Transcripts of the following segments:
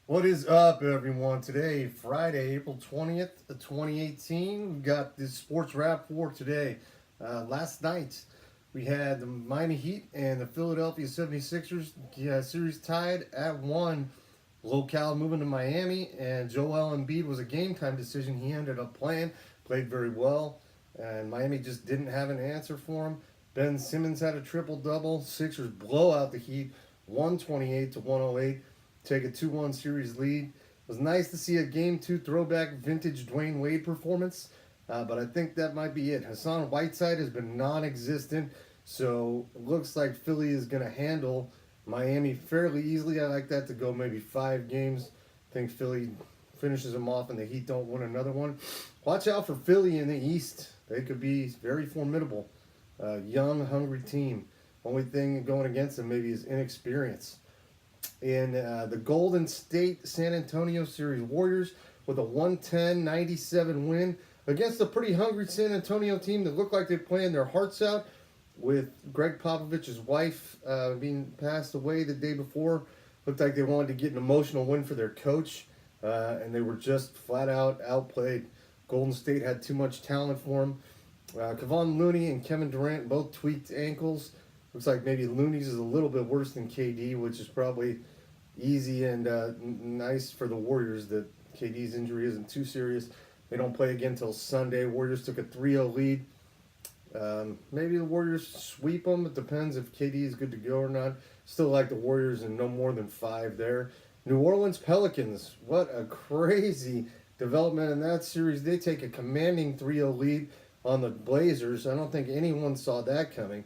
What is up, everyone? Today, Friday, April 20th, 2018. We got this sports wrap for today. Last night, we had the Miami Heat and the Philadelphia 76ers series tied at 1. Locale moving to Miami, and Joel Embiid was a game time decision. He ended up played very well, and Miami just didn't have an answer for him. Ben Simmons had a triple double. Sixers blow out the Heat 128 to 108, take a 2-1 series lead. It was nice to see a Game 2 throwback vintage Dwayne Wade performance, but I think that might be it. Hassan Whiteside has been non-existent, so it looks like Philly is going to handle Miami fairly easily. I like that to go maybe 5 games. I think Philly finishes them off and the Heat don't win another one. Watch out for Philly in the East. They could be very formidable. Young, hungry team. Only thing going against them maybe is inexperience. In the Golden State San Antonio series, Warriors with a 110-97 win against a pretty hungry San Antonio team that looked like they're playing their hearts out, with Greg Popovich's wife being passed away the day before. Looked like they wanted to get an emotional win for their coach, and they were just flat out outplayed. Golden State had too much talent for them. Kevon Looney and Kevin Durant both tweaked ankles. Looks like maybe Looney's is a little bit worse than KD, which is probably easy and nice for the Warriors that KD's injury isn't too serious. They don't play again until Sunday. Warriors took a 3-0 lead. Maybe the Warriors sweep them. It depends if KD is good to go or not. Still like the Warriors and no more than 5 there. New Orleans Pelicans. What a crazy development in that series. They take a commanding 3-0 lead on the Blazers. I don't think anyone saw that coming.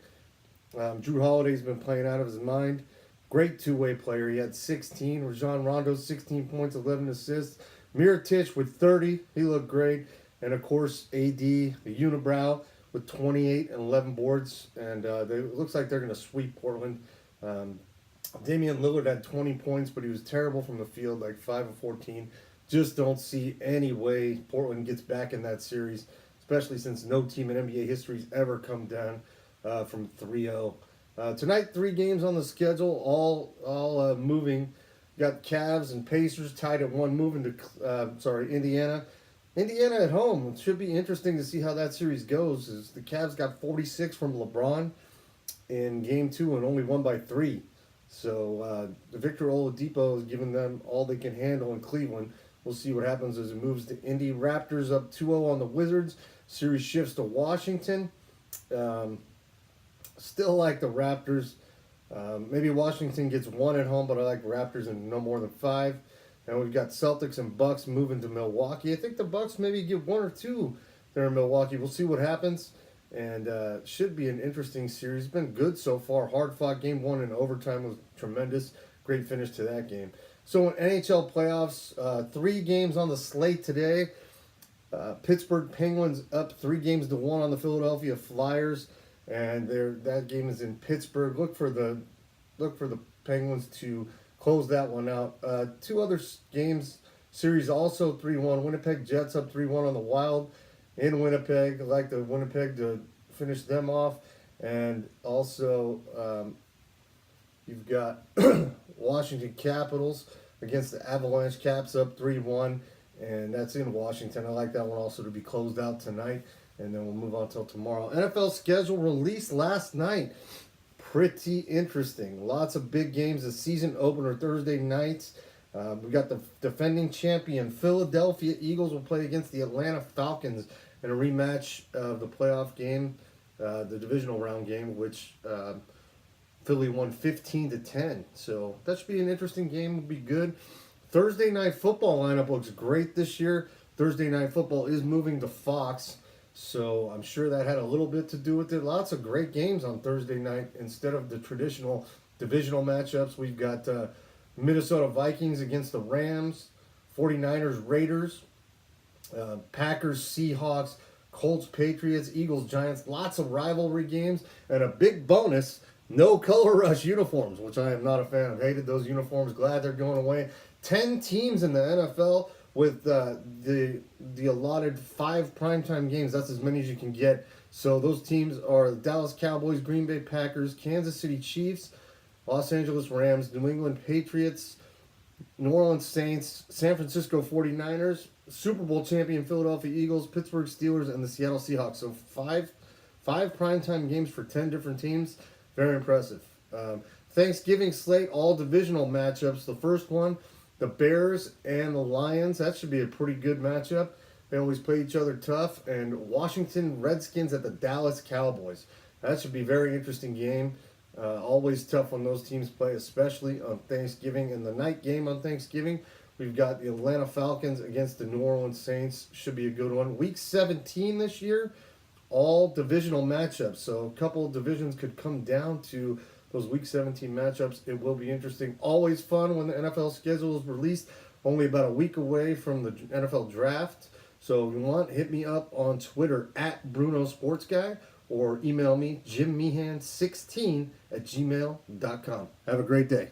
Drew Holiday's been playing out of his mind. Great two-way player. He had 16. Rajon Rondo, 16 points, 11 assists. Mirotic with 30. He looked great. And, of course, AD, the unibrow, with 28 and 11 boards. And it looks like they're going to sweep Portland. Damian Lillard had 20 points, but he was terrible from the field, like 5 of 14. Just don't see any way Portland gets back in that series, especially since no team in NBA history has ever come down from 3-0. Tonight, 3 games on the schedule, all moving. Got Cavs and Pacers tied at 1, moving to Indiana. Indiana at home. It should be interesting to see how that series goes. As the Cavs got 46 from LeBron in Game 2 and only won by 3. So Victor Oladipo is giving them all they can handle in Cleveland. We'll see what happens as it moves to Indy. Raptors up 2-0 on the Wizards. Series shifts to Washington. Still like the Raptors. Maybe Washington gets 1 at home, but I like Raptors in no more than 5. And we've got Celtics and Bucks moving to Milwaukee. I think the Bucks maybe get 1 or 2 there in Milwaukee. We'll see what happens. And should be an interesting series. It's been good so far. Hard-fought game 1 in overtime was tremendous. Great finish to that game. So in NHL playoffs, 3 games on the slate today. Pittsburgh Penguins up 3-1 on the Philadelphia Flyers. And that game is in Pittsburgh. Look for the Penguins to close that one out. 2 other games series also 3-1. Winnipeg Jets up 3-1 on the Wild in Winnipeg. I like the Winnipeg to finish them off. And also you've got Washington Capitals against the Avalanche. Caps up 3-1, and that's in Washington. I like that one also to be closed out tonight. And then we'll move on till tomorrow. NFL schedule released last night. Pretty interesting. Lots of big games. The season opener Thursday nights. We got the defending champion Philadelphia Eagles will play against the Atlanta Falcons in a rematch of the playoff game, the divisional round game, which Philly won 15-10. So that should be an interesting game. Will be good. Thursday night football lineup looks great this year. Thursday night football is moving to Fox. So I'm sure that had a little bit to do with it. Lots of great games on Thursday night instead of the traditional divisional matchups. We've got Minnesota Vikings against the Rams, 49ers Raiders, Packers Seahawks, Colts Patriots, Eagles Giants. Lots of rivalry games, and a big bonus, no color rush uniforms, which I am not a fan of. Hated those uniforms. Glad they're going away. 10 teams in the NFL with the allotted 5 primetime games. That's as many as you can get. So those teams are the Dallas Cowboys, Green Bay Packers, Kansas City Chiefs, Los Angeles Rams, New England Patriots, New Orleans Saints, San Francisco 49ers, Super Bowl champion Philadelphia Eagles, Pittsburgh Steelers, and the Seattle Seahawks. So five primetime games for 10 different teams. Very impressive. Thanksgiving slate, all divisional matchups. The first one, the Bears and the Lions. That should be a pretty good matchup. They always play each other tough. And Washington Redskins at the Dallas Cowboys. That should be a very interesting game. Always tough when those teams play, especially on Thanksgiving. And the night game on Thanksgiving, we've got the Atlanta Falcons against the New Orleans Saints. Should be a good one. Week 17 this year, all divisional matchups. So a couple of divisions could come down to those Week 17 matchups. It will be interesting. Always fun when the NFL schedule is released. Only about a week away from the NFL draft. So if you want, hit me up on Twitter at Bruno Sports Guy or email me, jimmeehan16 at gmail.com. Have a great day.